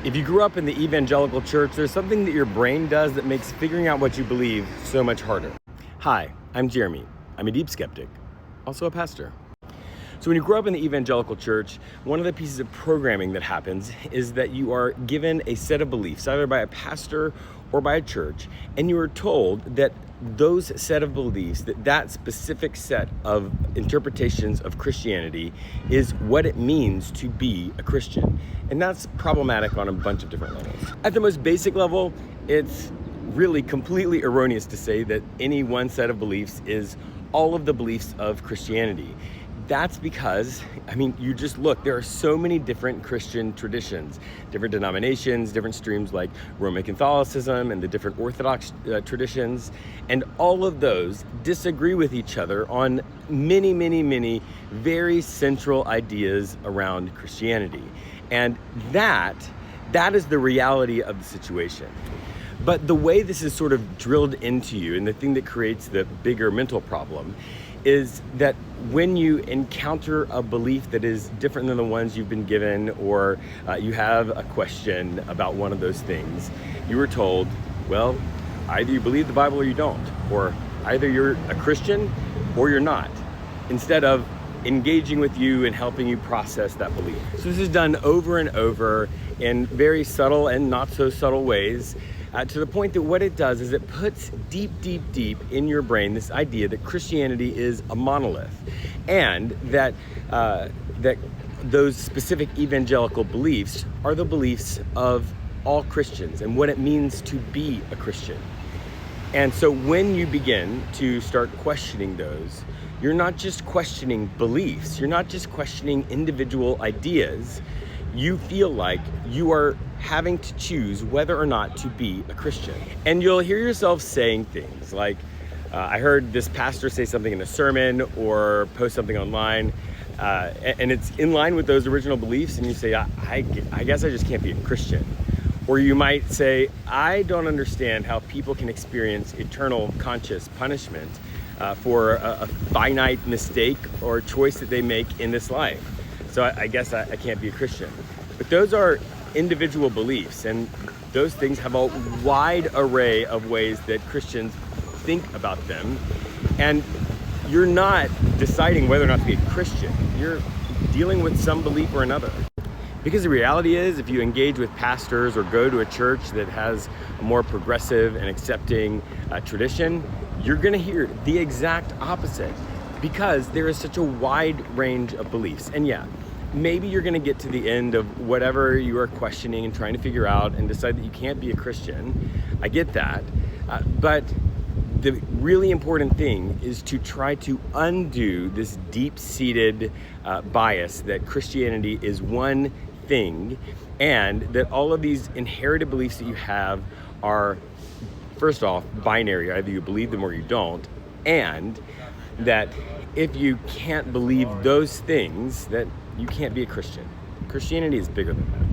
If you grew up in the evangelical church, there's something that your brain does that makes figuring out what you believe so much harder. Hi, I'm Jeremy. I'm a deep skeptic, also a pastor. So when you grow up in the evangelical church, one of the pieces of programming that happens is that you are given a set of beliefs, either by a pastor or by a church, and you are told that those set of beliefs, that specific set of interpretations of Christianity is what it means to be a Christian. And that's problematic on a bunch of different levels. At the most basic level, it's really completely erroneous to say that any one set of beliefs is all of the beliefs of Christianity. That's because, you just look, there are so many different Christian traditions, different denominations, different streams like Roman Catholicism and the different Orthodox traditions, and all of those disagree with each other on many very central ideas around Christianity. And that is the reality of the situation. But the way this is sort of drilled into you, and the thing that creates the bigger mental problem, is that when you encounter a belief that is different than the ones you've been given, or you have a question about one of those things, you were told, well, either you believe the Bible or you don't, or either you're a Christian or you're not, instead of engaging with you and helping you process that belief. So this is done over and over in very subtle and not so subtle ways, to the point that what it does is it puts deep in your brain this idea that Christianity is a monolith, and that those specific evangelical beliefs are the beliefs of all Christians and what it means to be a Christian. And so when you begin to start questioning those, you're not just questioning beliefs, you're not just questioning individual ideas. You feel like you are having to choose whether or not to be a Christian. And you'll hear yourself saying things like, I heard this pastor say something in a sermon or post something online, and it's in line with those original beliefs, and you say, I guess I just can't be a Christian. Or you might say, I don't understand how people can experience eternal conscious punishment for a finite mistake or choice that they make in this life. So I guess I can't be a Christian. But those are individual beliefs, and those things have a wide array of ways that Christians think about them. And you're not deciding whether or not to be a Christian. You're dealing with some belief or another. Because the reality is, if you engage with pastors or go to a church that has a more progressive and accepting tradition, you're going to hear the exact opposite, because there is such a wide range of beliefs. And yeah, maybe you're going to get to the end of whatever you are questioning and trying to figure out and decide that you can't be a Christian. I get that. But the really important thing is to try to undo this deep-seated bias that Christianity is one thing, and that all of these inherited beliefs that you have are, first off, binary. Either you believe them or you don't. And that if you can't believe those things, that you can't be a Christian. Christianity is bigger than that.